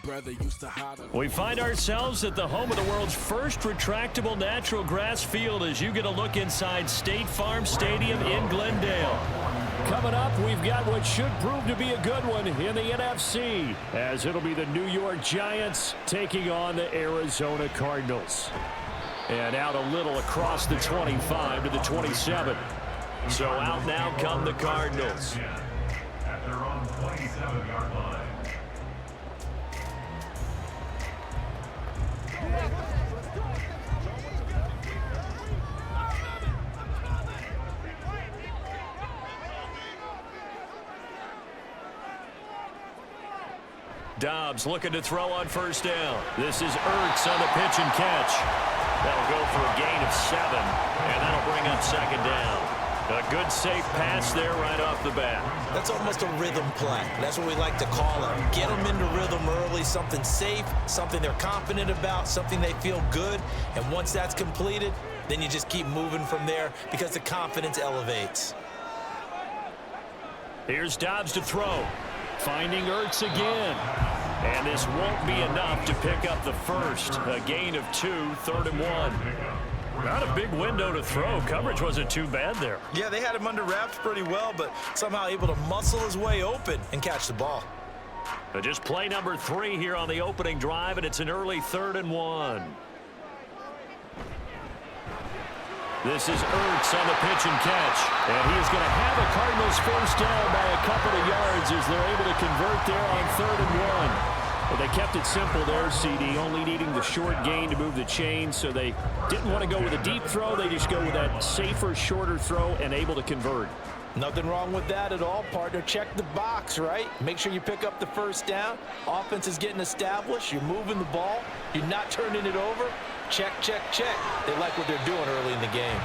brother used to hide. We find ourselves at the home of the world's first retractable natural grass field as you get a look inside State Farm Stadium in Glendale. Coming up, we've got what should prove to be a good one in the NFC, as it'll be the New York Giants taking on the Arizona Cardinals. And out a little across the 25 to the 27. So out now come the Cardinals. At their own 27-yard line. Dobbs looking to throw on first down. This is Ertz on the pitch and catch. That'll go for a gain of 7, and that'll bring up second down. A good, safe pass there right off the bat. That's almost a rhythm play. That's what we like to call it. Get them into rhythm early, something safe, something they're confident about, something they feel good. And once that's completed, then you just keep moving from there because the confidence elevates. Here's Dobbs to throw. Finding Ertz again. And this won't be enough to pick up the first. A gain of 2, 3rd and 1. Not a big window to throw. Coverage wasn't too bad there. Yeah, they had him under wraps pretty well, but somehow able to muscle his way open and catch the ball. But just play number 3 here on the opening drive, and it's an early 3rd and 1. This is Ertz on the pitch and catch. And he is going to have a Cardinals first down by a couple of yards as they're able to convert there on 3rd and 1. Well, they kept it simple there, CD, only needing the short gain to move the chain, so they didn't want to go with a deep throw. They just go with that safer, shorter throw and able to convert. Nothing wrong with that at all, partner. Check the box, right? Make sure you pick up the first down. Offense is getting established. You're moving the ball. You're not turning it over. Check, check, check. They like what they're doing early in the game.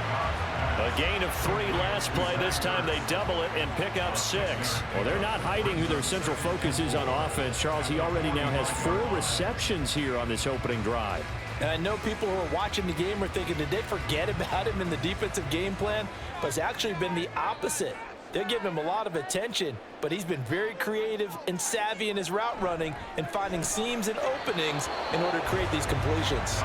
A gain of 3 last play. This time they double it and pick up 6. Well, they're not hiding who their central focus is on offense. Charles, he already now has 4 receptions here on this opening drive. And I know people who are watching the game are thinking, did they forget about him in the defensive game plan? But it's actually been the opposite. They're giving him a lot of attention, but he's been very creative and savvy in his route running and finding seams and openings in order to create these completions.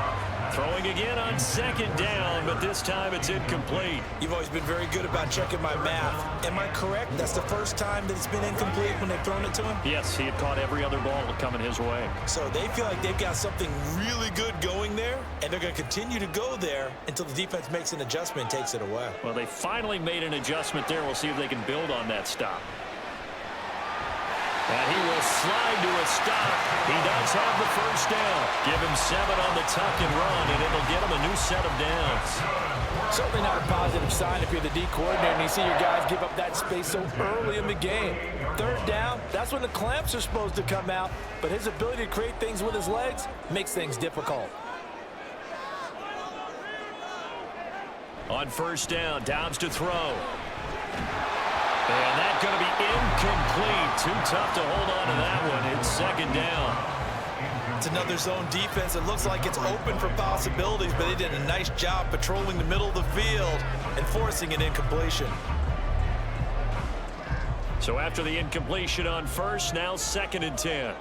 Throwing again on 2nd down, but this time it's incomplete. You've always been very good about checking my math. Am I correct? That's the first time that it's been incomplete when they've thrown it to him? Yes, he had caught every other ball coming his way. So they feel like they've got something really good going there, and they're going to continue to go there until the defense makes an adjustment and takes it away. Well, they finally made an adjustment there. We'll see if they can build on that stop. And he will slide to a stop. He does have the first down. Give him 7 on the tuck and run, and it'll get him a new set of downs. Certainly not a positive sign if you're the D coordinator and you see your guys give up that space so early in the game. 3rd down, that's when the clamps are supposed to come out, but his ability to create things with his legs makes things difficult. On first down, Dobbs to throw. And that's going to be incomplete. Too tough to hold on to that one. It's 2nd down. It's another zone defense. It looks like it's open for possibilities, but they did a nice job patrolling the middle of the field and forcing an incompletion. So after the incompletion on first, now 2nd and 10.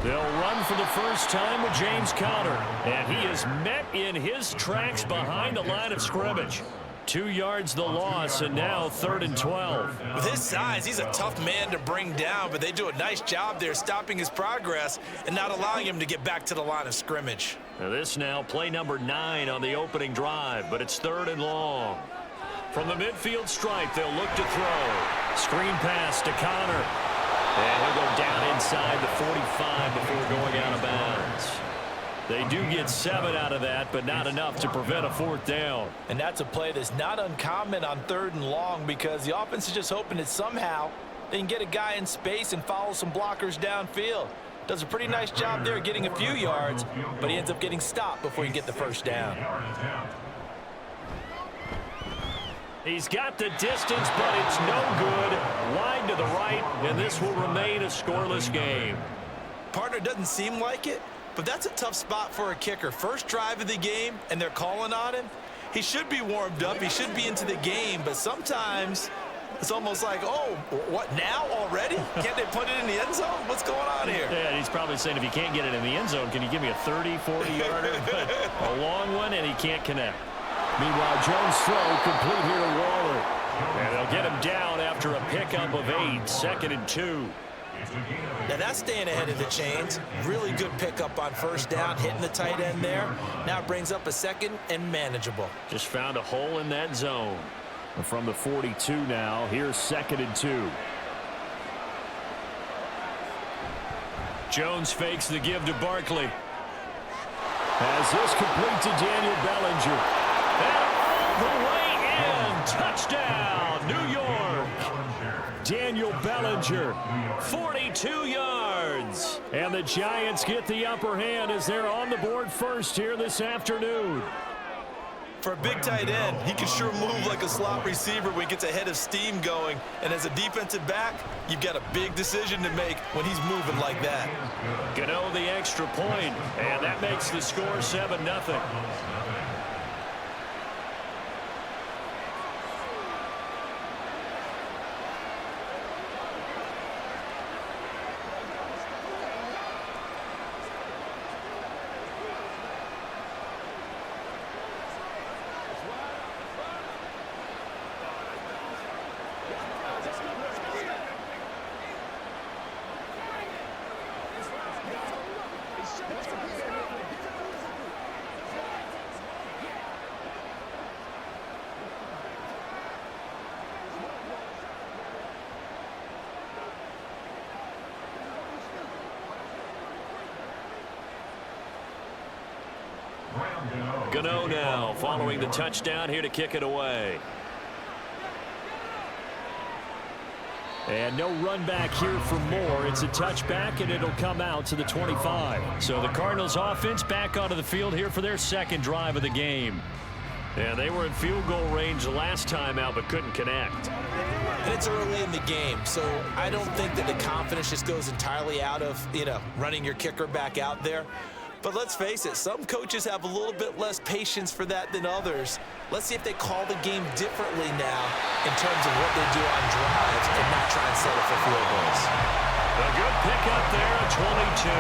They'll run for the first time with James Conner. And he is met in his tracks behind the line of scrimmage. 2 yards the loss, and now 3rd and 12. With his size, he's a tough man to bring down, but they do a nice job there stopping his progress and not allowing him to get back to the line of scrimmage. Now this now play number 9 on the opening drive, but it's 3rd and long. From the midfield stripe, they'll look to throw. Screen pass to Conner. And he'll go down inside the 45 before going out of bounds. They do get 7 out of that, but not enough to prevent a 4th down. And that's a play that's not uncommon on 3rd and long because the offense is just hoping that somehow they can get a guy in space and follow some blockers downfield. Does a pretty nice job there getting a few yards, but he ends up getting stopped before he can get the first down. He's got the distance, but it's no good. Wide to the right, and this will remain a scoreless game. Partner, doesn't seem like it, but that's a tough spot for a kicker. First drive of the game, and they're calling on him. He should be warmed up. He should be into the game, but sometimes It's almost like, oh, what, now already? Can't they put it in the end zone? What's going on here? Yeah, he's probably saying, if you can't get it in the end zone, can you give me a 30, 40-yarder? But a long one, and he can't connect. Meanwhile, Jones' throw complete here to Waller. And they'll get him down after a pickup of 8, 2nd and 2. Now that's staying ahead of the chains. Really good pickup on first down, hitting the tight end there. Now it brings up a 2nd and manageable. Just found a hole in that zone. From the 42 now, here's 2nd and 2. Jones fakes the give to Barkley. As this complete to Daniel Bellinger. And all the way in. Touchdown, New York. Daniel Bellinger. 42 yards. And the Giants get the upper hand as they're on the board first here this afternoon. For a big tight end, he can sure move like a slot receiver when he gets a head of steam going. And as a defensive back, you've got a big decision to make when he's moving like that. Gano the extra point, and that makes the score 7-0. Gano now following the touchdown here to kick it away. And no run back here for more. It's a touchback, and it'll come out to the 25. So the Cardinals offense back onto the field here for their second drive of the game. And they were in field goal range the last time out but couldn't connect. And it's early in the game, so I don't think that the confidence just goes entirely out of, running your kicker back out there. But let's face it, some coaches have a little bit less patience for that than others. Let's see if they call the game differently now in terms of what they do on drives and not try and settle for field goals. A good pickup there at 22.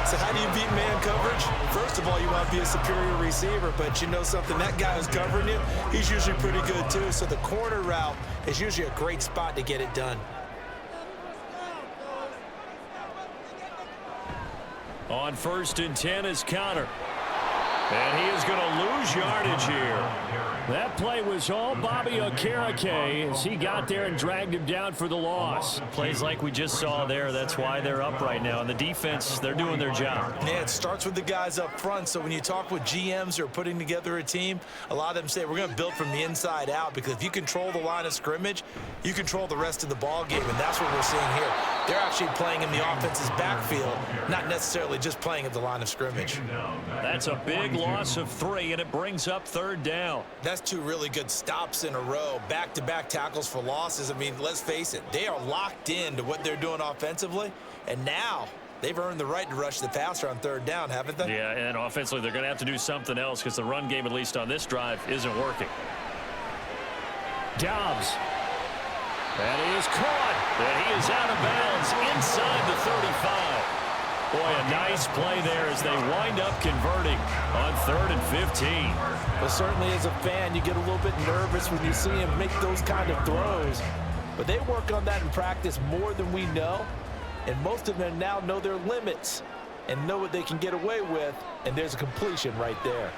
So how do you beat man coverage? First of all, you want to be a superior receiver, but you know something, that guy who's covering you, he's usually pretty good too. So the corner route is usually a great spot to get it done. On 1st and 10 is Connor. And he is going to lose yardage here. That play was all Bobby Okereke as he got there and dragged him down for the loss. Plays like we just saw there. That's why they're up right now. And the defense, they're doing their job. Yeah, it starts with the guys up front. So when you talk with GMs who are putting together a team, a lot of them say we're going to build from the inside out, because if you control the line of scrimmage, you control the rest of the ball game, and that's what we're seeing here. They're actually playing in the offense's backfield, not necessarily just playing at the line of scrimmage. That's a big loss of 3, and it brings up 3rd down. That's 2 really good stops in a row, back-to-back tackles for losses. I mean, let's face it, they are locked into what they're doing offensively, and now they've earned the right to rush the passer on 3rd down, haven't they? Yeah, and offensively, they're going to have to do something else because the run game, at least on this drive, isn't working. Dobbs. And he is caught. And he is out of bounds inside the 35. Boy, a nice play there as they wind up converting on 3rd and 15. Well, certainly as a fan, you get a little bit nervous when you see him make those kind of throws. But they work on that in practice more than we know. And most of them now know their limits and know what they can get away with. And there's a completion right there.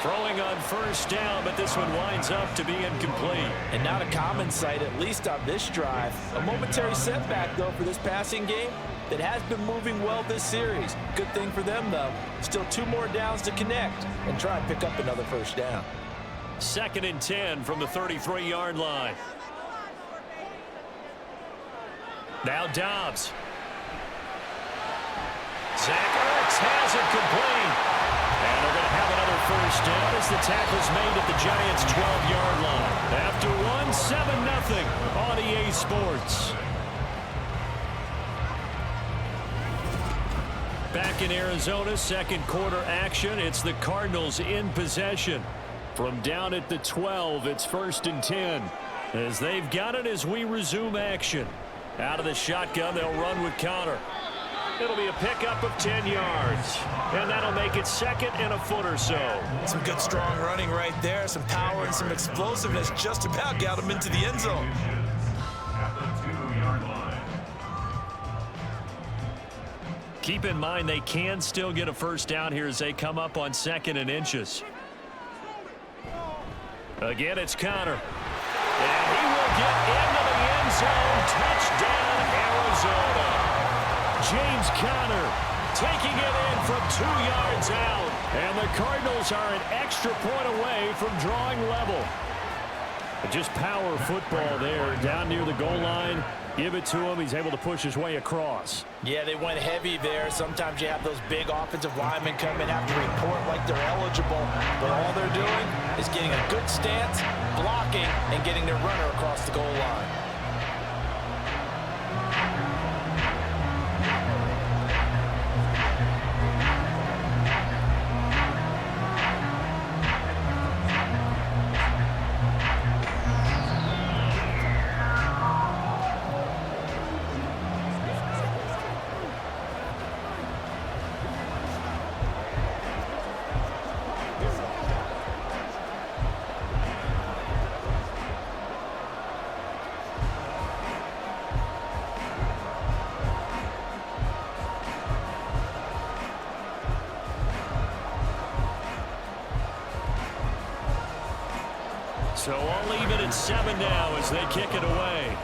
Throwing on 1st down, but this one winds up to be incomplete. And not a common sight, at least on this drive. A momentary setback, though, for this passing game that has been moving well this series. Good thing for them, though. Still 2 more downs to connect and try and pick up another 1st down. 2nd and 10 from the 33-yard line. Now Dobbs. Zach Ertz has it complete. And they're going to have another 1st down as the tackle's made at the Giants' 12-yard line. After one, 7-0 on EA Sports. Back in Arizona, 2nd quarter action. It's the Cardinals in possession. From down at the 12, it's 1st and 10. As they've got it as we resume action. Out of the shotgun, they'll run with Connor. It'll be a pickup of 10 yards. And that'll make it 2nd and a foot or so. Some good, strong running right there. Some power and some explosiveness just about got him into the end zone. At the 2-yard line. Keep in mind they can still get a first down here as they come up on 2nd and inches. Again, it's Connor. And he will get into the end zone. Touchdown, Arizona. James Conner taking it in from 2 yards out. And the Cardinals are an extra point away from drawing level. Just power football there down near the goal line. Give it to him. He's able to push his way across. Yeah, they went heavy there. Sometimes you have those big offensive linemen come in, have to report like they're eligible. But all they're doing is getting a good stance, blocking, and getting their runner across the goal line. So all even at 7 now as they kick it away.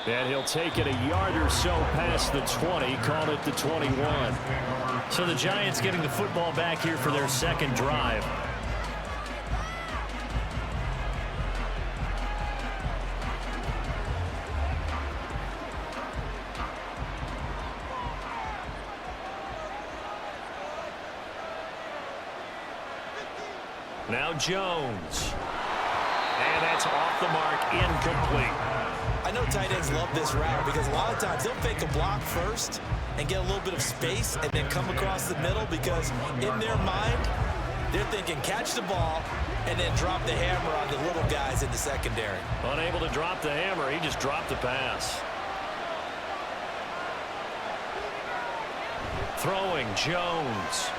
And he'll take it a yard or so past the 20, call it the 21. So the Giants getting the football back here for their 2nd drive. Now Jones. And that's off the mark, incomplete. I know tight ends love this route because a lot of times they'll fake a block first and get a little bit of space and then come across the middle because in their mind, they're thinking catch the ball and then drop the hammer on the little guys in the secondary. Unable to drop the hammer, he just dropped the pass. Throwing, Jones.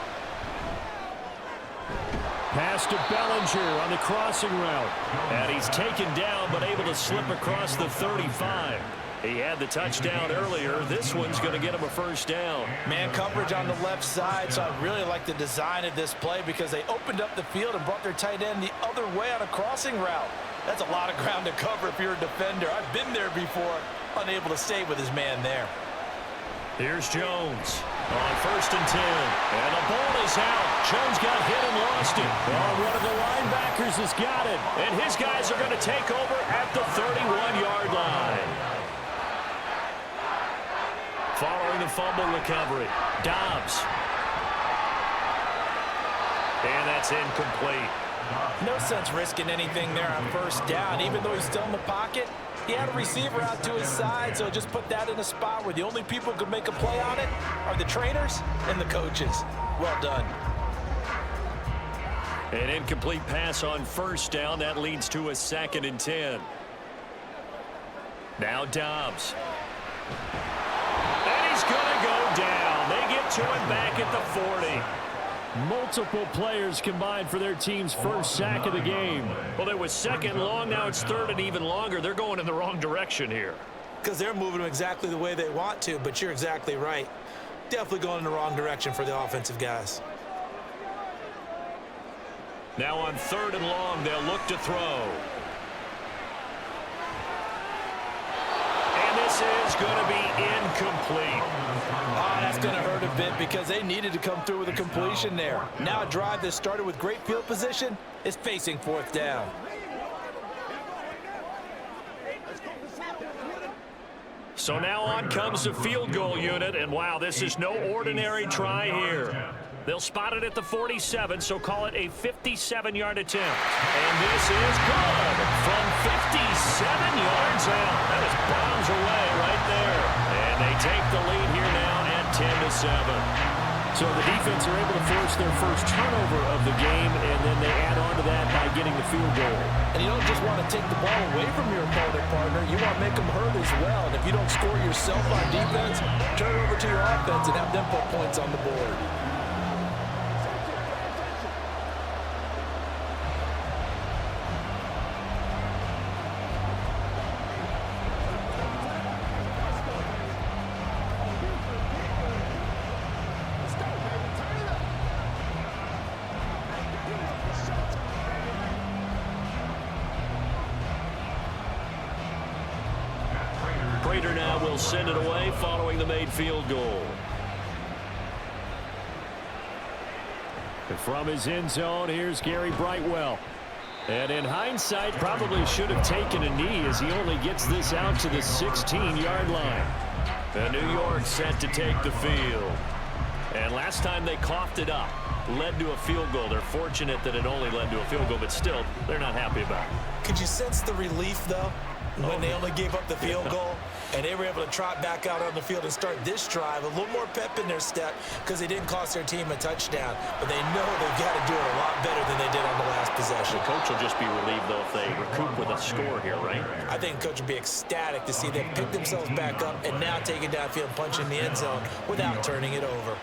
Pass to Bellinger on the crossing route. And he's taken down but able to slip across the 35. He had the touchdown earlier. This one's going to get him a first down. Man coverage on the left side, so I really like the design of this play because they opened up the field and brought their tight end the other way on a crossing route. That's a lot of ground to cover if you're a defender. I've been there before, unable to stay with his man there. Here's Jones on 1st and 10. And the ball is out. Jones got hit and lost it. Oh, one of the linebackers has got it. And his guys are going to take over at the 31-yard line. Following the fumble recovery, Dobbs. And that's incomplete. No sense risking anything there on 1st down. Even though he's still in the pocket, he had a receiver out to his side, so just put that in a spot where the only people who can make a play on it are the trainers and the coaches. Well done. An incomplete pass on 1st down. That leads to a 2nd and 10. Now Dobbs. And he's going to go down. They get to him back at the 40. Multiple players combined for their team's first sack of the game. Well, it was 2nd long. Now it's 3rd and even longer. They're going in the wrong direction here. Because they're moving them exactly the way they want to, but you're exactly right. Definitely going in the wrong direction for the offensive guys. Now on 3rd and long, they'll look to throw. And this is going to be incomplete. Oh, that's going to hurt a bit because they needed to come through with a completion there. Now a drive that started with great field position is facing 4th down. So now on comes the field goal unit, and wow, this is no ordinary try here. They'll spot it at the 47, so call it a 57-yard attempt. And this is good from 57 yards out. That is bombs away right there. And they take the lead here now at 10-7. So the defense are able to force their first turnover of the game, and then they add on to that by getting the field goal. And you don't just want to take the ball away from your opponent, partner. You want to make them hurt as well. And if you don't score yourself on defense, turn it over to your offense and have them put points on the board. Prater now will send it away following the made field goal. And from his end zone, here's Gary Brightwell. And in hindsight, probably should have taken a knee as he only gets this out to the 16-yard line. And New York set to take the field. And last time they coughed it up, led to a field goal. They're fortunate that it only led to a field goal, but still, they're not happy about it. Could you sense the relief, though, when they only gave up the field goal? And they were able to trot back out on the field and start this drive. A little more pep in their step because they didn't cost their team a touchdown. But they know they've got to do it a lot better than they did on the last possession. The coach will just be relieved, though, if they recoup with a score here, right? I think the coach will be ecstatic to see them pick themselves back up and now take it downfield and punch in the end zone without turning it over.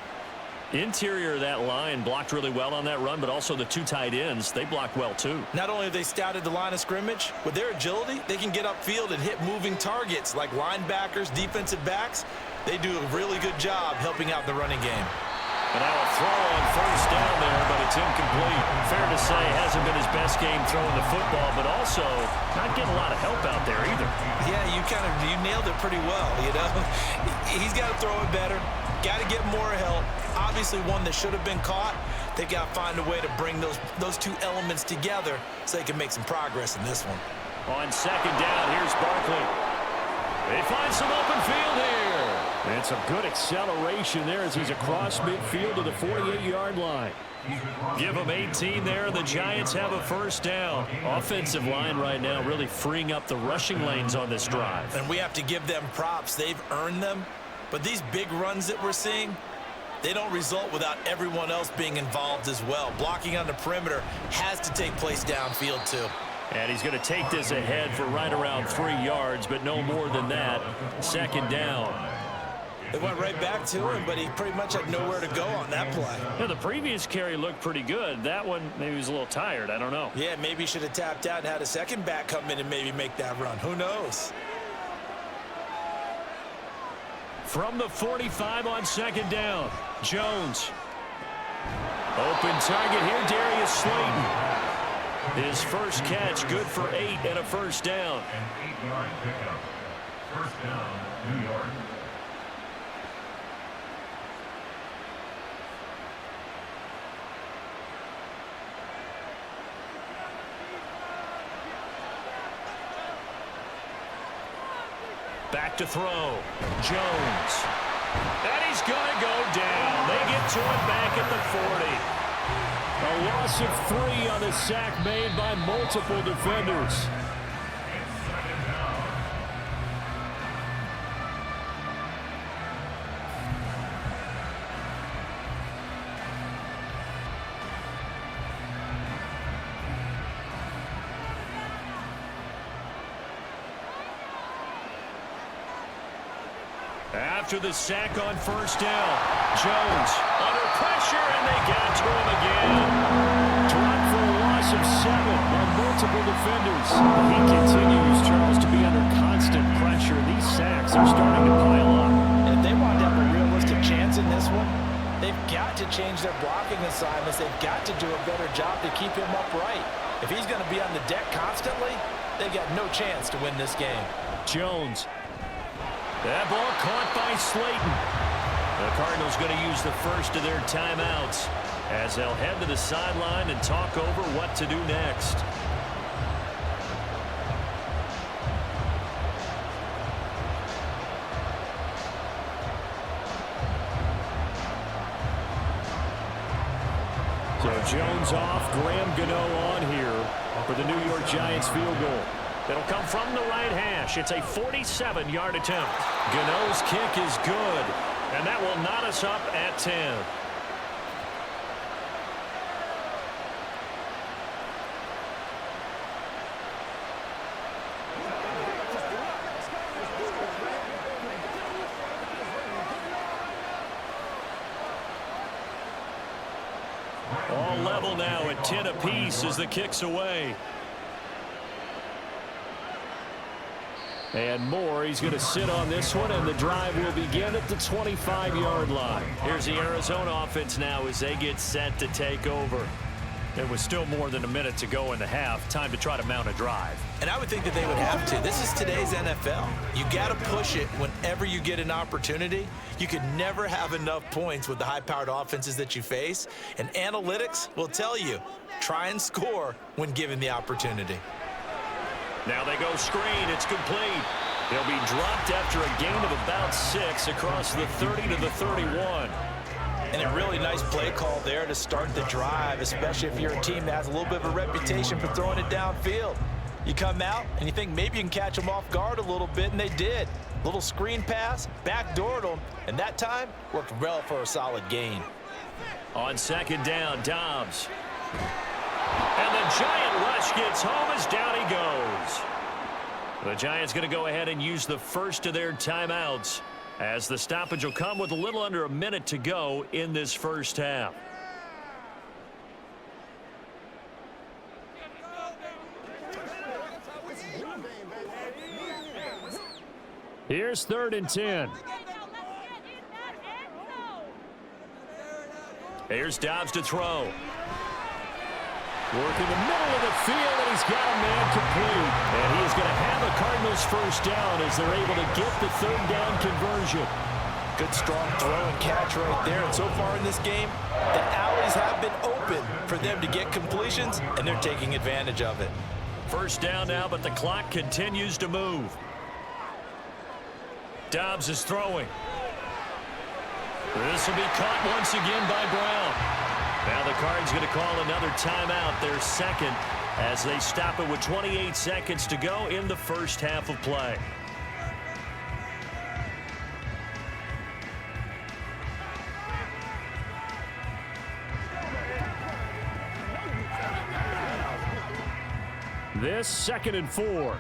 Interior of that line blocked really well on that run, but also the two tight ends, they blocked well too. Not only have they scouted the line of scrimmage, with their agility, they can get upfield and hit moving targets like linebackers, defensive backs. They do a really good job helping out the running game. And now a throw on first down there, but it's incomplete. Fair to say, hasn't been his best game throwing the football, but also not getting a lot of help out there either. Yeah, you nailed it pretty well, you know. He's got to throw it better. Got to get more help. Obviously one that should have been caught. They've got to find a way to bring those two elements together so they can make some progress in this one. On second down, here's Barkley. They find some open field here. And some good acceleration there as he's across midfield to the 48-yard line. Give them 18 there. The Giants have a first down. Offensive line right now really freeing up the rushing lanes on this drive. And we have to give them props. They've earned them. But these big runs that we're seeing, they don't result without everyone else being involved as well. Blocking on the perimeter has to take place downfield too. And he's going to take this ahead for right around 3 yards, but no more than that. Second down. They went right back to him, but he pretty much had nowhere to go on that play. Yeah, the previous carry looked pretty good. That one, maybe he was a little tired. I don't know. Yeah, maybe he should have tapped out and had a second back come in and maybe make that run. Who knows? From the 45 on second down, Jones. Open target here, Darius Slayton. His first catch, good for 8 and a first down. An 8-yard pickup. First down, New York. Back to throw. Jones. And he's going to go down. They get to him back at the 40. A loss of 3 on the sack made by multiple defenders. After the sack on first down, Jones under pressure, and they got to him again. Dropped for a loss of 7 on multiple defenders. He continues, Charles, to be under constant pressure. These sacks are starting to pile up. And if they want to have a realistic chance in this one, they've got to change their blocking assignments. They've got to do a better job to keep him upright. If he's going to be on the deck constantly, they've got no chance to win this game. Jones. That ball caught by Slayton. The Cardinals going to use the first of their timeouts as they'll head to the sideline and talk over what to do next. So Jones off, Graham Gano on here for the New York Giants field goal. It'll come from the right hash. It's a 47-yard attempt. Gano's kick is good. And that will knot us up at 10. All level now at 10 apiece as the kick's away. And Moore, he's going to sit on this one, and the drive will begin at the 25-yard line. Here's the Arizona offense now as they get set to take over. There was still more than a minute to go in the half. Time to try to mount a drive. And I would think that they would have to. This is today's NFL. You got to push it whenever you get an opportunity. You could never have enough points with the high-powered offenses that you face. And analytics will tell you, try and score when given the opportunity. Now they go screen. It's complete. He'll be dropped after a gain of about 6 across the 30 to the 31. And a really nice play call there to start the drive, especially if you're a team that has a little bit of a reputation for throwing it downfield. You come out and you think maybe you can catch them off guard a little bit, and they did. Little screen pass, backdoored them, and that time worked well for a solid gain. On second down, Dobbs. And the Giant rush gets home as down he goes. The Giants going to go ahead and use the first of their timeouts, as the stoppage will come with a little under a minute to go in this first half. Here's 3rd and 10. Here's Dobbs to throw. Work in the middle of the field, and he's got a man complete. And he is going to have a Cardinals first down as they're able to get the 3rd down conversion. Good strong throw and catch right there. And so far in this game, the alleys have been open for them to get completions, and they're taking advantage of it. First down now, but the clock continues to move. Dobbs is throwing. This will be caught once again by Brown. Now the Cards going to call another timeout, their second, as they stop it with 28 seconds to go in the first half of play. This 2nd and 4.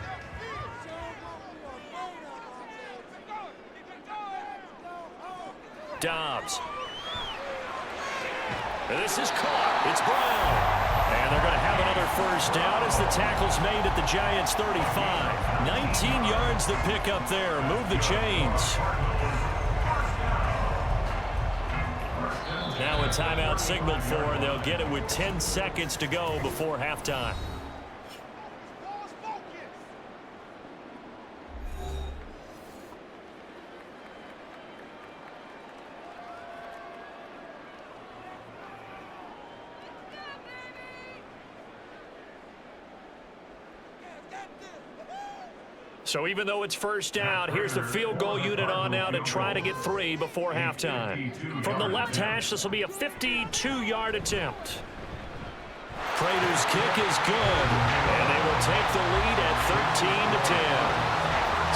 Dobbs. And this is caught. It's Brown. And they're going to have another first down as the tackle's made at the Giants' 35. 19 yards to pick up there. Move the chains. Now a timeout signaled for, and they'll get it with 10 seconds to go before halftime. So even though it's first down, here's the field goal unit on now to try to get 3 before halftime. From the left hash, this will be a 52-yard attempt. Prater's kick is good, and they will take the lead at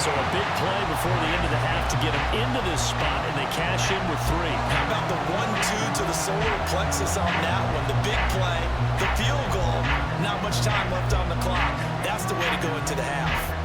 13-10. So a big play before the end of the half to get them into this spot, and they cash in with 3. How about the 1-2 to the solar plexus on that one? The big play, the field goal, not much time left on the clock. That's the way to go into the half.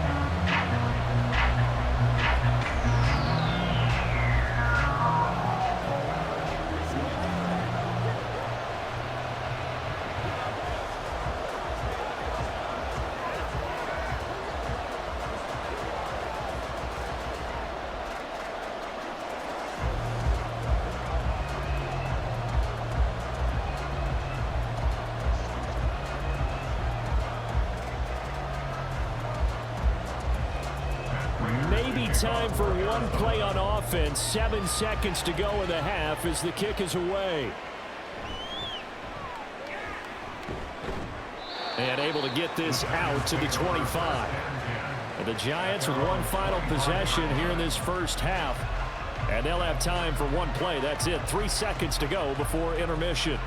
Time for one play on offense. 7 seconds to go in the half as the kick is away. And able to get this out to the 25. And the Giants with one final possession here in this first half. And they'll have time for one play. That's it. 3 seconds to go before intermission.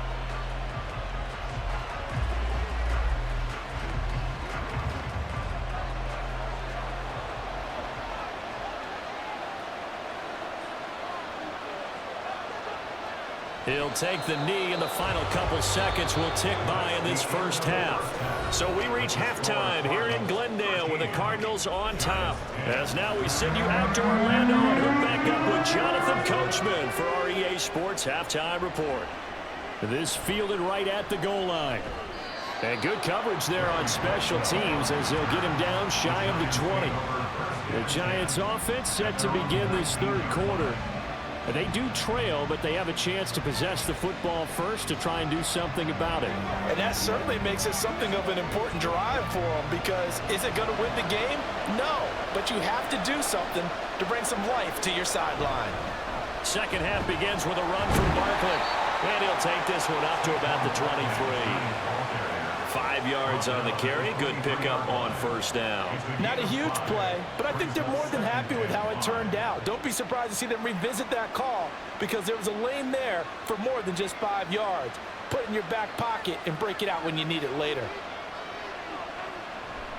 He'll take the knee, and the final couple seconds will tick by in this first half. So we reach halftime here in Glendale with the Cardinals on top. As now we send you out to Orlando and hook back up with Jonathan Coachman for our EA Sports Halftime Report. This fielded right at the goal line. And good coverage there on special teams as they'll get him down shy of the 20. The Giants offense set to begin this third quarter. They do trail, but they have a chance to possess the football first to try and do something about it. And that certainly makes it something of an important drive for them, because is it going to win the game? No, but you have to do something to bring some life to your sideline. Second half begins with a run from Barkley. And he'll take this one up to about the 23. 5 yards on the carry. Good pickup on first down. Not a huge play, but I think they're more than happy with how it turned out. Don't be surprised to see them revisit that call, because there was a lane there for more than just 5 yards. Put it in your back pocket and break it out when you need it later.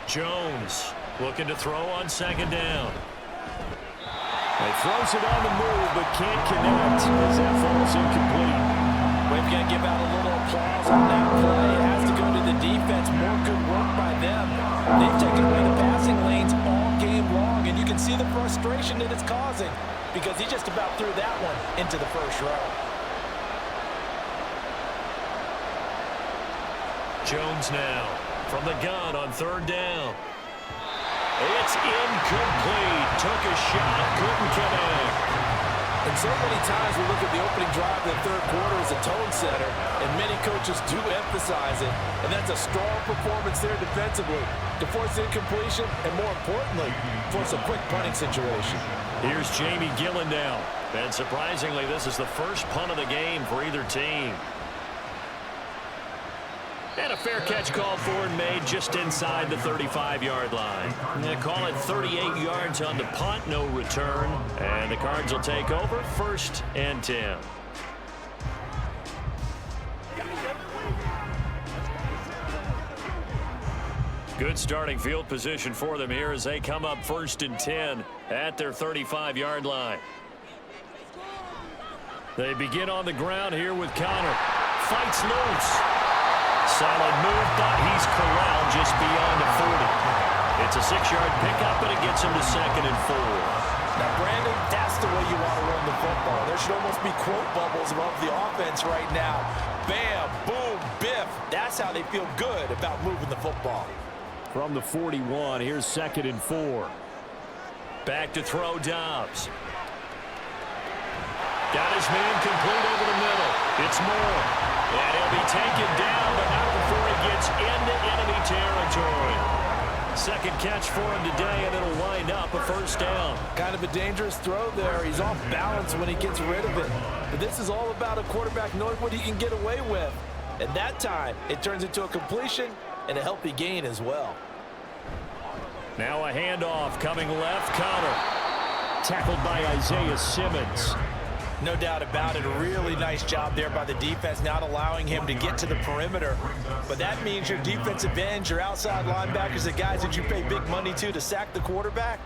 Jones looking to throw on second down. He throws it on the move, but can't connect as that falls incomplete. We've got to give out a little applause on that play. It has to go to the defense. More good work by them. They've taken away the passing lanes all game long, and you can see the frustration that it's causing, because he just about threw that one into the first row. Jones now from the gun on third down. It's incomplete. Took a shot, couldn't connect. And so many times we look at the opening drive of the third quarter as a tone setter, and many coaches do emphasize it, and that's a strong performance there defensively to force incompletion and, more importantly, force a quick punting situation. Here's Jamie Gillen now, and surprisingly, this is the first punt of the game for either team. And a fair catch called for and made just inside the 35-yard line. They call it 38 yards on the punt, no return. And the Cards will take over, 1st and 10. Good starting field position for them here as they come up 1st and 10 at their 35-yard line. They begin on the ground here with Connor. Fights loose. Solid move, but he's corralled just beyond the 40. It's a 6-yard pickup, but it gets him to 2nd and 4. Now, Brandon, that's the way you want to run the football. There should almost be quote bubbles above the offense right now. Bam, boom, biff. That's how they feel good about moving the football. From the 41, here's 2nd and 4. Back to throw Dobbs. Got his man complete over the middle. It's Moore. And he'll be taken down, but not before he gets into enemy territory. Second catch for him today, and it'll wind up a 1st down. Kind of a dangerous throw there. He's off balance when he gets rid of it. But this is all about a quarterback knowing what he can get away with. And that time, it turns into a completion and a healthy gain as well. Now a handoff coming left. Connor. Tackled by Isaiah Simmons. No doubt about it. A really nice job there by the defense, not allowing him to get to the perimeter. But that means your defensive ends, your outside linebackers, the guys that you pay big money to sack the quarterback,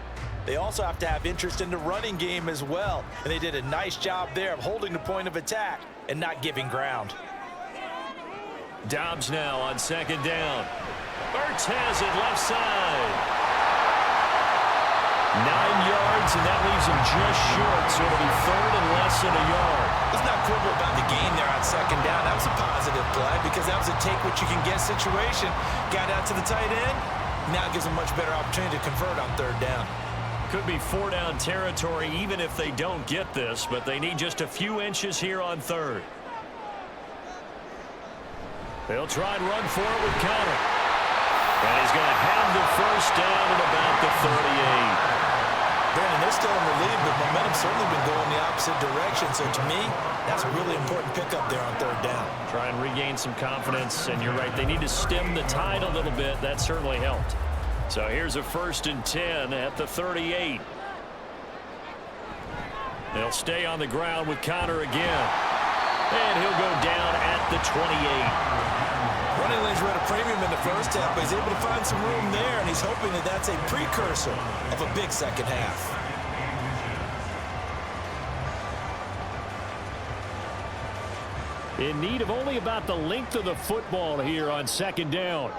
they also have to have interest in the running game as well. And they did a nice job there of holding the point of attack and not giving ground. Dobbs now on 2nd down. Ertz has it left side. 9 yards, and that leaves him just short, so it'll be 3rd and less than a yard. Let's not quibble about the gain there on 2nd down. That was a positive play because that was a take-what-you-can-get situation. Got out to the tight end. Now gives them much better opportunity to convert on 3rd down. Could be 4-down territory even if they don't get this, but they need just a few inches here on 3rd. They'll try and run for it with Connor. And he's going to have the 1st down at about the 38. Brandon, they're still in the lead, but momentum's certainly been going the opposite direction. So to me, that's a really important pickup there on 3rd down. Try and regain some confidence, and you're right, they need to stem the tide a little bit. That certainly helped. So here's a 1st and 10 at the 38. They'll stay on the ground with Connor again. And he'll go down at the 28. Running lanes were at a premium in the first half, but he's able to find some room there, and he's hoping that that's a precursor of a big second half. in need of only about the length of the football here on second down.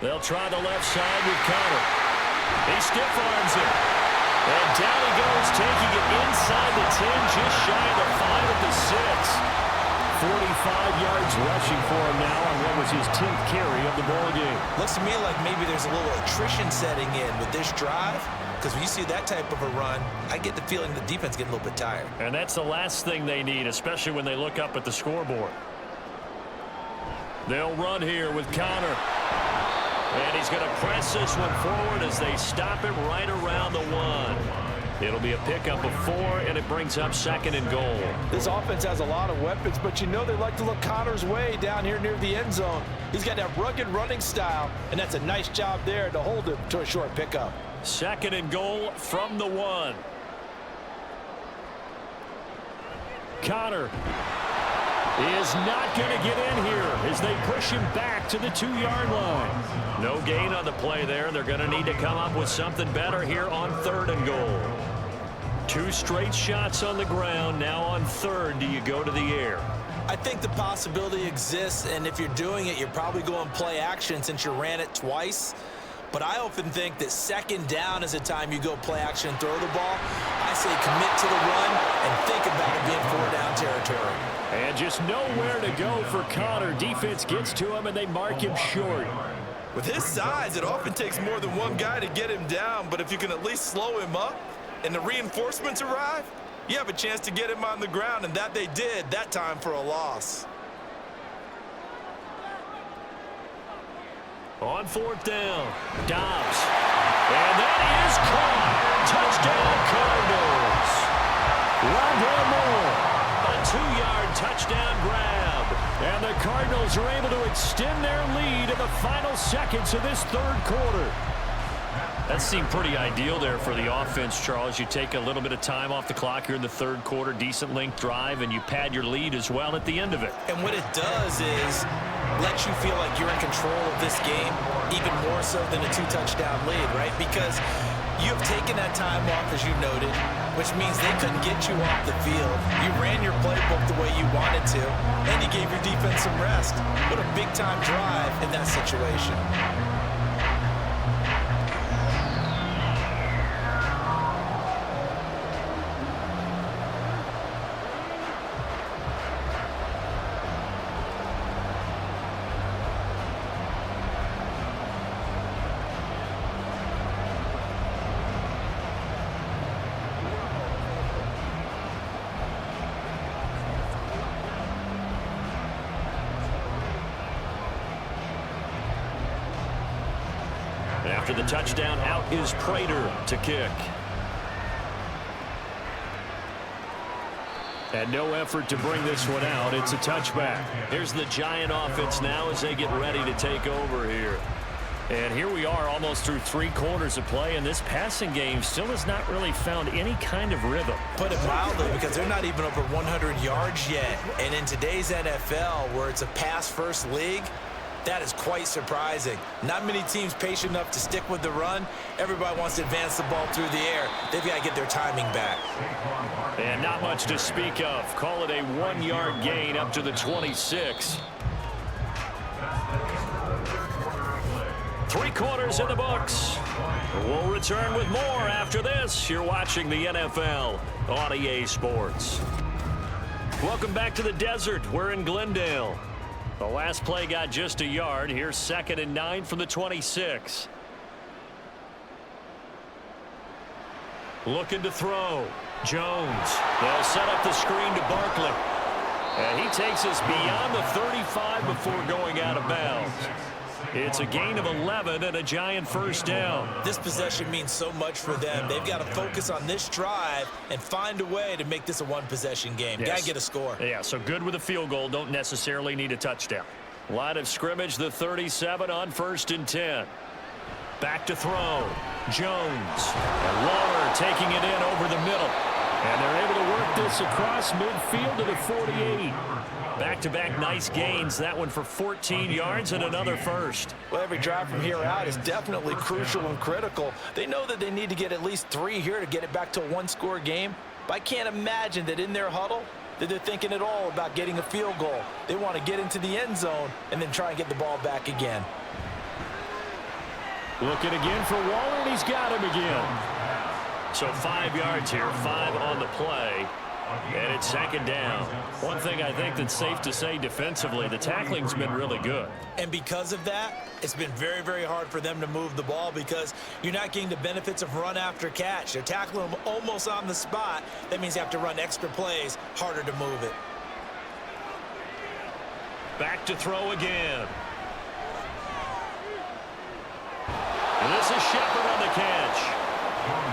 They'll try the left side with Connor. He stiff arms it. And down he goes, taking it inside the 10, just shy of the 5 at the 6. 45 yards rushing for him now on what was his 10th carry of the ball game. Looks to me like maybe there's a little attrition setting in with this drive, because when you see that type of a run, I get the feeling the defense getting a little bit tired. And that's the last thing they need, especially when they look up at the scoreboard. They'll run here with Connor. And he's going to press this one forward as they stop him right around the 1. It'll be a pickup of 4, and it brings up second and goal. This offense has a lot of weapons, but you know they like to look Connor's way down here near the end zone. He's got that rugged running style, and that's a nice job there to hold him to a short pickup. Second and goal from the 1. Connor is not going to get in here as they push him back to the 2-yard line. No gain on the play there. They're going to need to come up with something better here on 3rd and goal. 2 straight shots on the ground. Now on 3rd, do you go to the air? I think the possibility exists, and if you're doing it, you're probably going play action since you ran it twice. But I often think that second down is the time you go play action and throw the ball. I say commit to the run and think about it being 4-down territory. And just nowhere to go for Connor. Defense gets to him, and they mark him short. With his size, it often takes more than one guy to get him down, but if you can at least slow him up and the reinforcements arrive, you have a chance to get him on the ground, and that they did that time for a loss. On 4th down, Dobbs. And that is caught. Touchdown, Cardinals. Rondell Moore. A 2-yard touchdown grab. And the Cardinals are able to extend their lead in the final seconds of this 3rd quarter. That seemed pretty ideal there for the offense, Charles. You take a little bit of time off the clock here in the 3rd quarter, decent length drive, and you pad your lead as well at the end of it. And what it does is let you feel like you're in control of this game, even more so than a 2-touchdown lead, right? Because you have taken that time off, as you noted, which means they couldn't get you off the field. You ran your playbook the way you wanted to, and you gave your defense some rest. What a big-time drive in that situation. After the touchdown, out is Prater to kick. And no effort to bring this one out. It's a touchback. Here's the Giant offense now as they get ready to take over here. And here we are almost through 3 quarters of play, and this passing game still has not really found any kind of rhythm. Put it mildly, because they're not even over 100 yards yet. And in today's NFL, where it's a pass-first league, that is quite surprising. Not many teams patient enough to stick with the run. Everybody wants to advance the ball through the air. They've got to get their timing back. And not much to speak of. Call it a 1-yard gain up to the 26. 3 quarters in the books. We'll return with more after this. You're watching the NFL on EA Sports. Welcome back to the desert. We're in Glendale. The last play got just a yard. Here's 2nd and 9 from the 26. Looking to throw. Jones. They'll set up the screen to Barkley. And he takes us beyond the 35 before going out of bounds. It's a gain of 11 and a Giant 1st down. This possession means so much for them. They've got to focus on this drive and find a way to make this a 1-possession game. Yes. Got to get a score. Yeah, so good with a field goal. Don't necessarily need a touchdown. Line of scrimmage, the 37 on 1st and 10. Back to throw. Jones. And Waller taking it in over the middle. And they're able to work this across midfield to the 48. Back-to-back nice gains. That one for 14 yards and another 1st. Well, every drive from here out is definitely crucial and critical. They know that they need to get at least 3 here to get it back to a 1-score game. But I can't imagine that in their huddle that they're thinking at all about getting a field goal. They want to get into the end zone and then try and get the ball back again. Looking again for Waller, and he's got him again. So 5 yards here, 5 on the play. And it's second down. One thing I think that's safe to say defensively, the tackling's been really good. And because of that, it's been very, very hard for them to move the ball because you're not getting the benefits of run after catch. They're tackling them almost on the spot. That means you have to run extra plays, harder to move it. Back to throw again. And this is Shepard on the catch.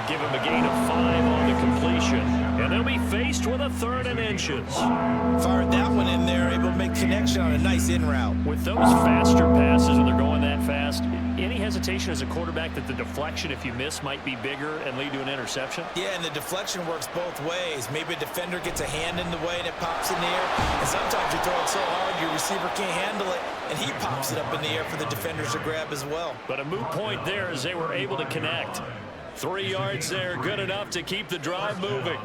Give him a gain of 5 on the completion. And they'll be faced with a 3rd and inches. Fired that one in there, able to make connection on a nice in route. With those faster passes and they're going that fast, any hesitation as a quarterback that the deflection, if you miss, might be bigger and lead to an interception? Yeah, and the deflection works both ways. Maybe a defender gets a hand in the way and it pops in the air. And sometimes you throw it so hard your receiver can't handle it, and he pops it up in the air for the defenders to grab as well. But a moot point there as they were able to connect. 3 yards there, good enough to keep the drive moving.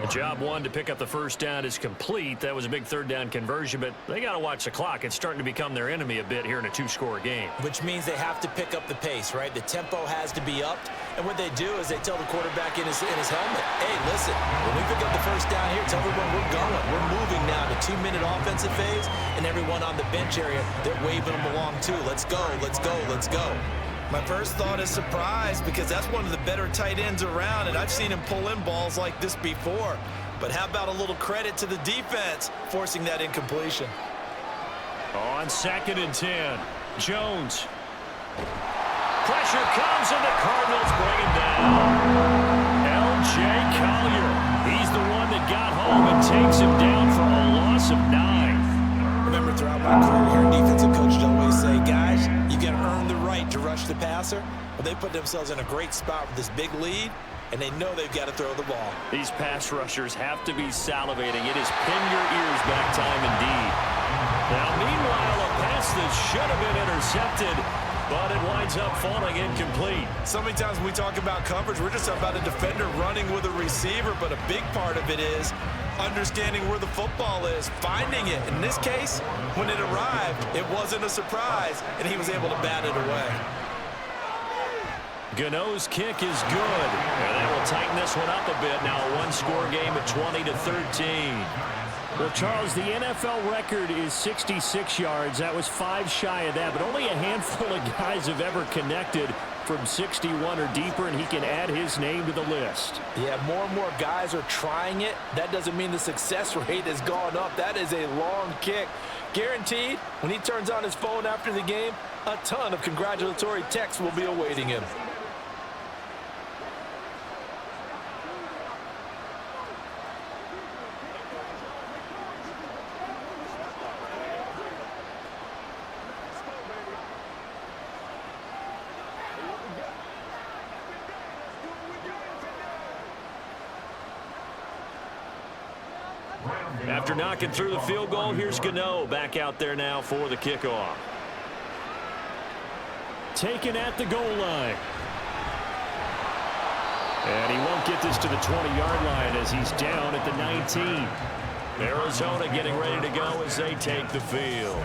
Job 1 to pick up the first down is complete. That was a big 3rd down conversion, but they got to watch the clock. It's starting to become their enemy a bit here in a 2-score game. Which means they have to pick up the pace, right? The tempo has to be upped. And what they do is they tell the quarterback in his helmet, hey, listen, when we pick up the first down here, tell everyone we're going. We're moving now to 2-minute offensive phase, and everyone on the bench area, they're waving them along too. Let's go, let's go, let's go. My first thought is surprise because that's one of the better tight ends around, and I've seen him pull in balls like this before. But how about a little credit to the defense forcing that incompletion? On 2nd and 10, Jones. Pressure comes, and the Cardinals bring him down. L.J. Collier. He's the one that got home and takes him down for a loss of 9. Remember, throughout my career here, defensive coaches always say, guys, you got to earn the right to rush the passer. Well, they put themselves in a great spot with this big lead, and they know they've got to throw the ball. These pass rushers have to be salivating. It is pin your ears back time indeed. Now, meanwhile, a pass that should have been intercepted, but it winds up falling incomplete. So many times when we talk about coverage, we're just about a defender running with a receiver, but a big part of it is understanding where the football is, finding it. In this case, when it arrived, it wasn't a surprise, and he was able to bat it away. Gano's kick is good, and that will tighten this one up a bit. Now a 1-score game at 20-13. Well, Charles, the NFL record is 66 yards. That was 5 shy of that, but only a handful of guys have ever connected from 61 or deeper, and he can add his name to the list. Yeah, more and more guys are trying it. That doesn't mean the success rate has gone up. That is a long kick. Guaranteed, when he turns on his phone after the game, a ton of congratulatory texts will be awaiting him. After knocking through the field goal, here's Gano back out there now for the kickoff. Taken at the goal line. And he won't get this to the 20-yard line as he's down at the 19. Arizona getting ready to go as they take the field.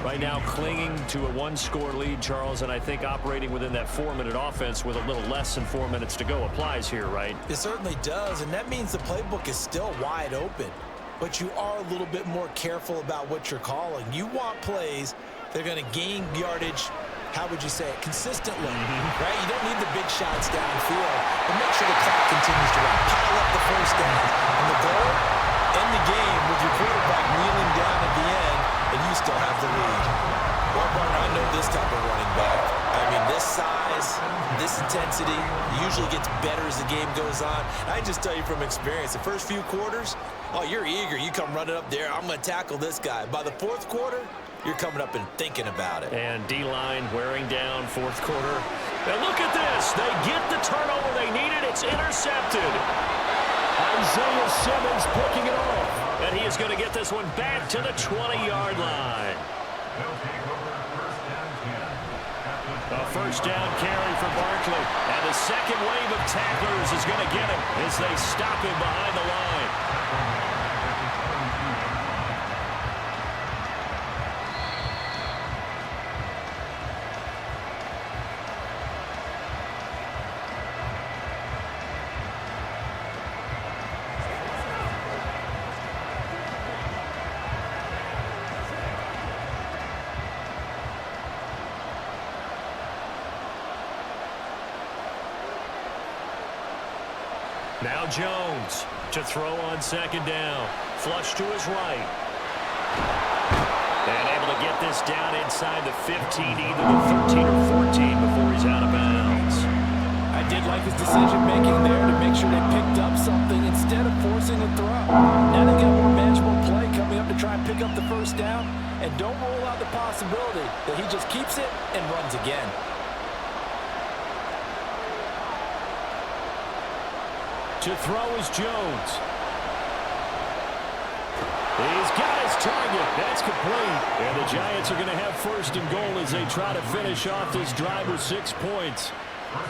Right now clinging to a 1-score lead, Charles, and I think operating within that 4-minute offense with a little less than 4 minutes to go applies here, right? It certainly does, and that means the playbook is still wide open. But you are a little bit more careful about what you're calling. You want plays that are going to gain yardage, how would you say it, consistently, right? You don't need the big shots downfield, but make sure the clock continues to run. Pile up the first down. And the goal, end the game with your quarterback kneeling down at the end, and you still have the lead. Well, partner, I know this type of running back. I mean, this size, this intensity usually gets better as the game goes on. I can just tell you from experience, the first few quarters, oh, you're eager. You come running up there. I'm going to tackle this guy. By the 4th quarter, you're coming up and thinking about it. And D-line wearing down 4th quarter. Now look at this. They get the turnover they needed. It's intercepted. Isaiah Simmons picking it off. And he is going to get this one back to the 20-yard line. A first down carry for Barkley. And the second wave of tacklers is going to get him as they stop him behind the line. Now Jones to throw on second down. Flush to his right. And able to get this down inside the 15, either the 13 or 14 before he's out of bounds. I did like his decision-making there to make sure they picked up something instead of forcing a throw. Now they got more manageable play coming up to try and pick up the first down. And don't rule out the possibility that he just keeps it and runs again. To throw is Jones. He's got his target. That's complete. And the Giants are going to have first and goal as they try to finish off this drive with 6 points.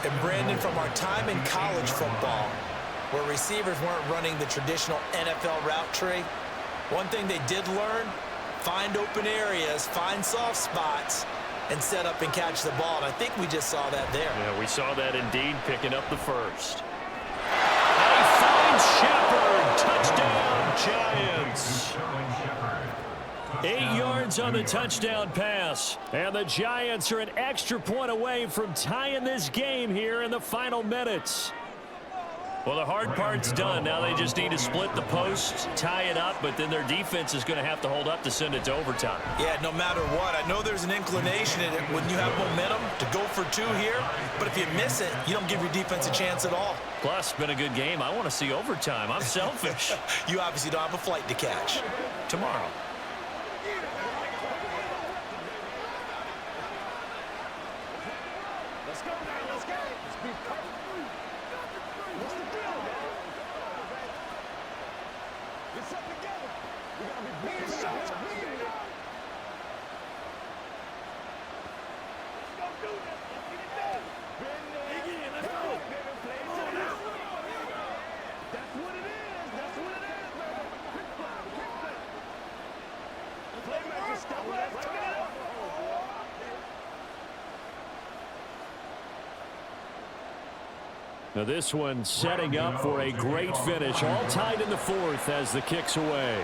And Brandon, from our time in college football, where receivers weren't running the traditional NFL route tree, one thing they did learn, find open areas, find soft spots, and set up and catch the ball. And I think we just saw that there. Yeah, we saw that indeed, picking up the first. Shepard, touchdown, Giants. 8 yards on the touchdown pass. And the Giants are an extra point away from tying this game here in the final minutes. Well, the hard part's done. Now they just need to split the post, tie it up, but then their defense is going to have to hold up to send it to overtime. Yeah, no matter what. I know there's an inclination in it when you have momentum to go for 2 here, but if you miss it, you don't give your defense a chance at all. Plus, been a good game. I want to see overtime. I'm selfish. You obviously don't have a flight to catch. Tomorrow. Let's go now, let's go. Let's be perfect. What's the deal, man? Get something together. We gotta be big shots. Let's go do this. Let's get it done. Dig in, let's go. Play it to the house. That's what it is. That's what it is, man. Quick play, quick play. Playmaker stuff. Let's turn it up. Now this one setting up for a great finish. All tied in the 4th as the kick's away.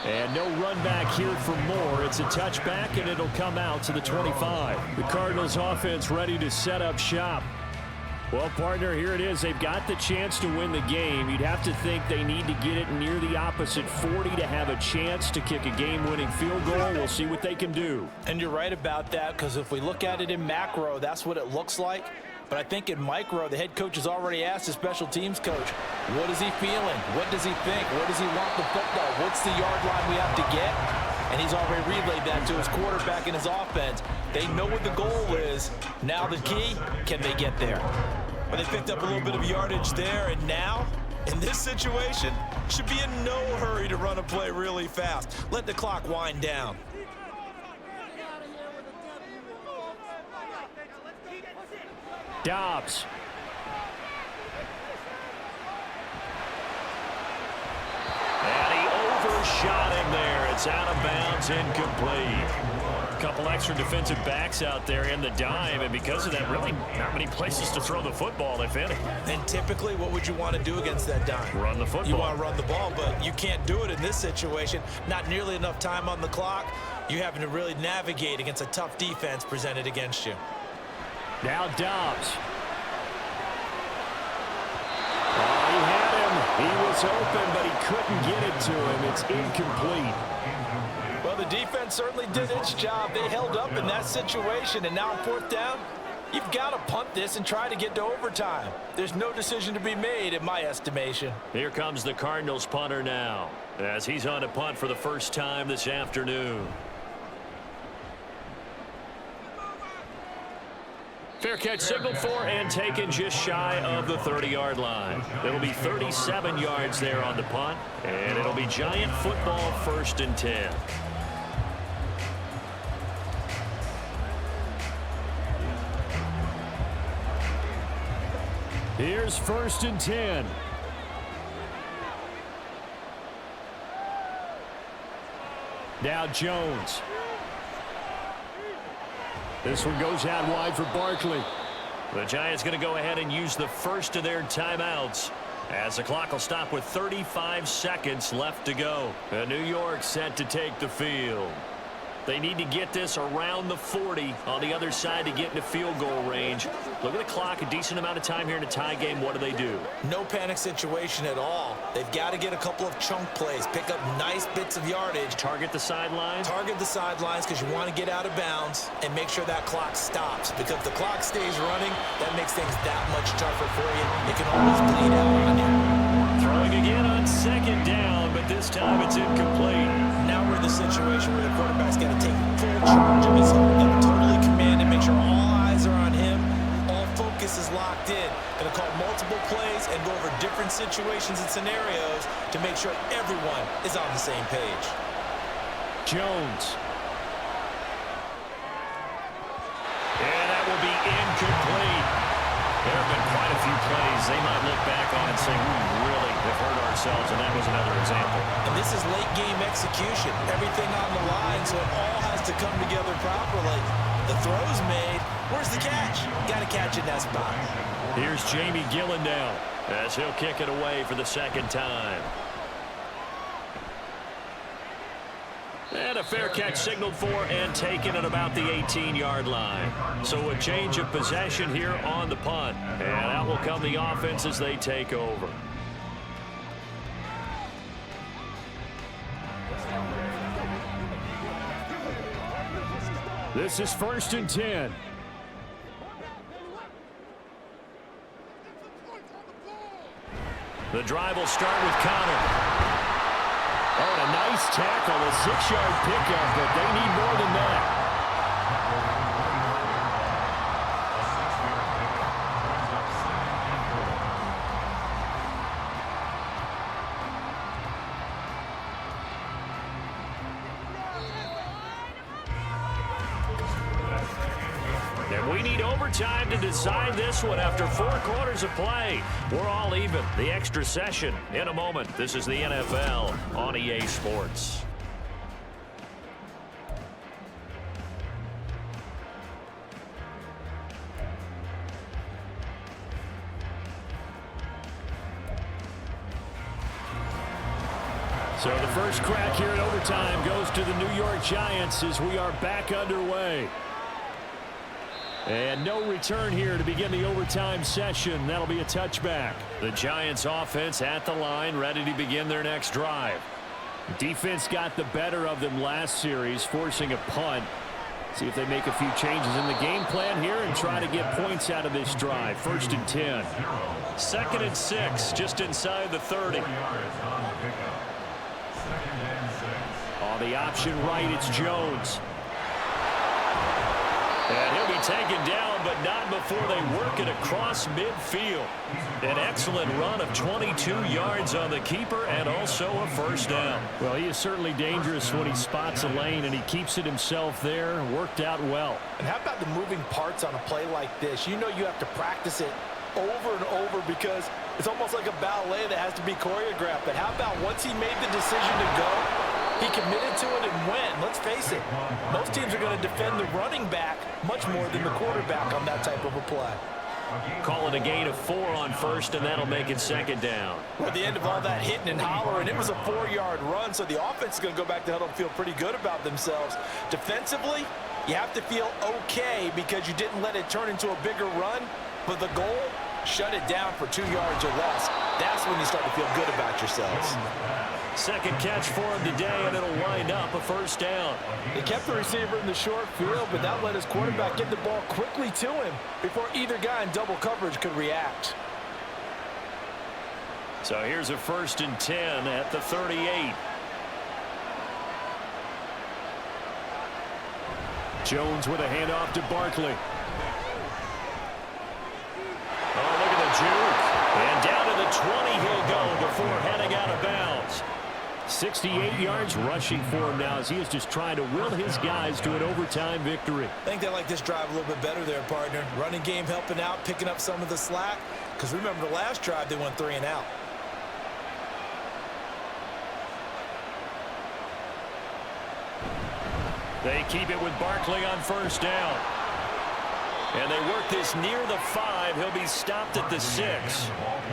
And no run back here for more. It's a touchback, and it'll come out to the 25. The Cardinals offense ready to set up shop. Well, partner, here it is. They've got the chance to win the game. You'd have to think they need to get it near the opposite 40 to have a chance to kick a game-winning field goal. We'll see what they can do. And you're right about that, because if we look at it in macro, that's what it looks like. But I think in micro, the head coach has already asked the special teams coach, what is he feeling? What does he think? Where does he want the football? What's the yard line we have to get? And he's already relayed that to his quarterback and his offense. They know what the goal is. Now the key, can they get there? But they picked up a little bit of yardage there, and now, in this situation, should be in no hurry to run a play really fast. Let the clock wind down. Dobbs. And he overshot him there. It's out of bounds, incomplete. A couple extra defensive backs out there in the dime, and because of that, really not many places to throw the football, if any. And typically, what would you want to do against that dime? Run the football. You want to run the ball, but you can't do it in this situation. Not nearly enough time on the clock. You're having to really navigate against a tough defense presented against you. Now Dobbs. Oh, he had him. He was open, but he couldn't get it to him. It's incomplete. Well, the defense certainly did its job. They held up in that situation, and now on 4th down, you've got to punt this and try to get to overtime. There's no decision to be made, in my estimation. Here comes the Cardinals punter now, as he's on to punt for the first time this afternoon. Fair catch signaled for and taken just shy of the 30-yard line. It'll be 37 yards there on the punt, and it'll be Giant football 1st and 10. Here's 1st and 10. Now Jones. This one goes out wide for Barkley. The Giants going to go ahead and use the first of their timeouts, as the clock will stop with 35 seconds left to go. And New York set to take the field. They need to get this around the 40 on the other side to get into field goal range. Look at the clock, a decent amount of time here in a tie game. What do? No panic situation at all. They've got to get a couple of chunk plays, pick up nice bits of yardage. Target the sidelines? Target the sidelines because you want to get out of bounds and make sure that clock stops. Because if the clock stays running, that makes things that much tougher for you. It can always bleed out on you. Throwing again on 2nd down, but this time it's incomplete. Now we're in the situation where the quarterback's got to take full charge of his own, got to totally command and make sure all eyes are on him. All focus is locked in. Going to call multiple plays and go over different situations and scenarios to make sure everyone is on the same page. Jones. And that will be incomplete. There have been quite a few plays they might look back on and say, we really have hurt ourselves, and that was another example. And this is late game execution. Everything on the line, so it all has to come together properly. The throw's made. Where's the catch? Got to catch in that spot. Here's Jamie Gillen now, as he'll kick it away for the 2nd time. And a fair catch signaled for and taken at about the 18-yard line. So a change of possession here on the punt. And out will come the offense as they take over. This is 1st and 10. The drive will start with Connor. Oh, and a nice tackle, a 6-yard pickup, but they need more than that. And we need overtime to decide this one after 4 quarters of play. We're all even. The extra session in a moment. This is the NFL on EA Sports. So the first crack here in overtime goes to the New York Giants as we are back underway. And no return here to begin the overtime session. That'll be a touchback. The Giants offense at the line, ready to begin their next drive. Defense got the better of them last series, forcing a punt. See if they make a few changes in the game plan here and try to get points out of this drive. 1st and 10. 2nd and 6, just inside the 30. On the option right, it's Jones. And he'll be taken down, but not before they work it across midfield. An excellent run of 22 yards on the keeper and also a 1st down. Well, he is certainly dangerous when he spots a lane, and he keeps it himself there. Worked out well. And how about the moving parts on a play like this? You know you have to practice it over and over because it's almost like a ballet that has to be choreographed. But how about once he made the decision to go, he committed to it and went. Let's face it, most teams are going to defend the running back much more than the quarterback on that type of a play. Call it a gain of 4 on 1st, and that'll make it 2nd down. At the end of all that hitting and hollering, it was a 4-yard run, so the offense is going to go back to huddle and feel pretty good about themselves. Defensively, you have to feel okay because you didn't let it turn into a bigger run, but the goal, shut it down for 2 yards or less. That's when you start to feel good about yourselves. 2nd catch for him today, and it'll wind up a 1st down. He kept the receiver in the short field, but that let his quarterback get the ball quickly to him before either guy in double coverage could react. So here's a 1st and 10 at the 38. Jones with a handoff to Barkley. Oh, look at the juke. And down to the 20 he'll go before heading out of bounds. 68 yards rushing for him now as he is just trying to will his guys to an overtime victory. I think they like this drive a little bit better there, partner. Running game helping out, picking up some of the slack. Because remember the last drive, they went 3 and out. They keep it with Barkley on first down. And they work this near the 5. He'll be stopped at the 6.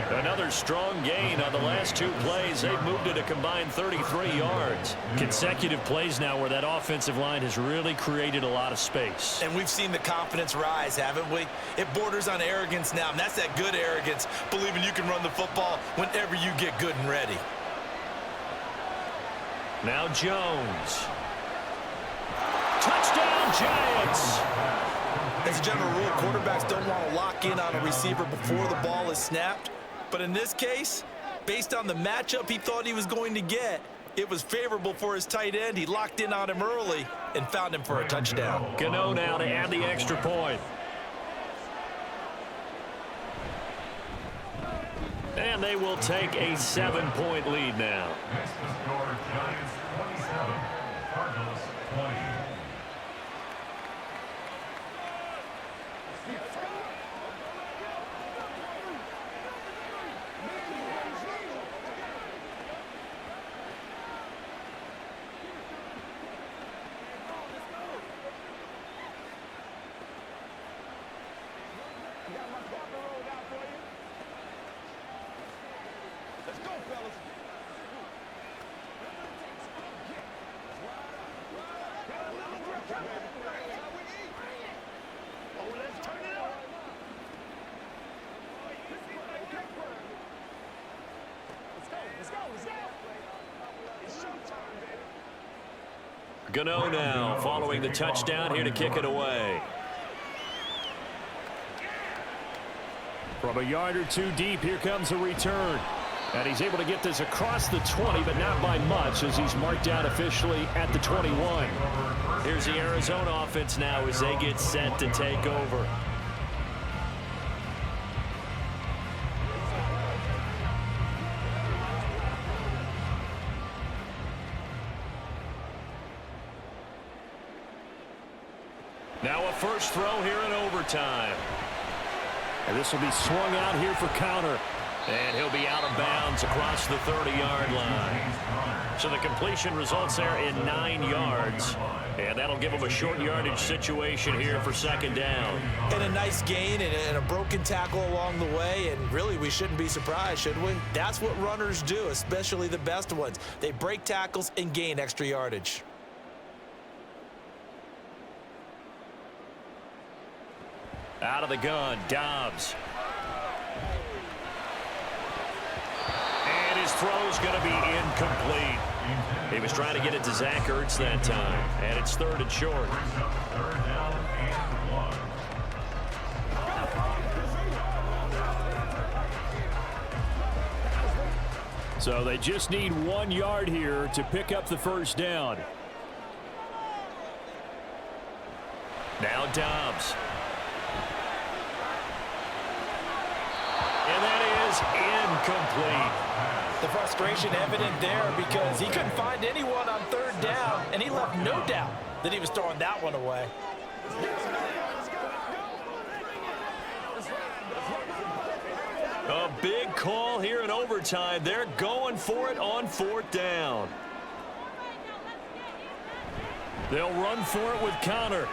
Another strong gain on the last 2 plays. They've moved it a combined 33 yards. Consecutive plays now where that offensive line has really created a lot of space. And we've seen the confidence rise, haven't we? It borders on arrogance now, and that's that good arrogance, believing you can run the football whenever you get good and ready. Now Jones. Touchdown, Giants! As a general rule, quarterbacks don't want to lock in on a receiver before the ball is snapped. But in this case, based on the matchup he thought he was going to get, it was favorable for his tight end. He locked in on him early and found him for a touchdown. Gano now to add the extra point. And they will take a 7-point lead now. Next to score, Giants 27, Cardinals 20. Gano now following the touchdown here to kick it away. From a yard or 2 deep, here comes a return. And he's able to get this across the 20, but not by much as he's marked out officially at the 21. Here's the Arizona offense now as they get set to take over. Now a first throw here in overtime. And this will be swung out here for counter. And he'll be out of bounds across the 30-yard line. So the completion results there in 9 yards. And that'll give him a short yardage situation here for second down. And a nice gain and a broken tackle along the way. And really, we shouldn't be surprised, should we? That's what runners do, especially the best ones. They break tackles and gain extra yardage. Out of the gun, Dobbs. And his throw's going to be incomplete. He was trying to get it to Zach Ertz that time. And it's 3rd and short. Third down and 1. So they just need 1 yard here to pick up the first down. Now Dobbs. And that is incomplete. The frustration evident there because he couldn't find anyone on 3rd down, and he left no doubt that he was throwing that one away. A big call here in overtime. They're going for it on 4th down. They'll run for it with counter.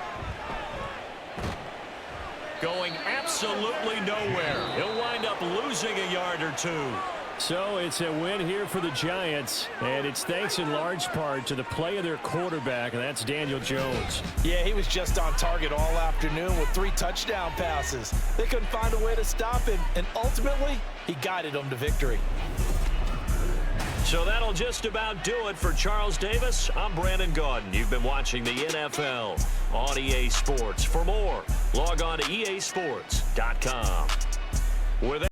Going absolutely nowhere. He'll wind up losing a yard or 2. So it's a win here for the Giants, and it's thanks in large part to the play of their quarterback, and that's Daniel Jones. Yeah, he was just on target all afternoon with 3 touchdown passes. They couldn't find a way to stop him, and ultimately, he guided them to victory. So that'll just about do it for Charles Davis. I'm Brandon Gaudin. You've been watching the NFL on EA Sports. For more, log on to easports.com.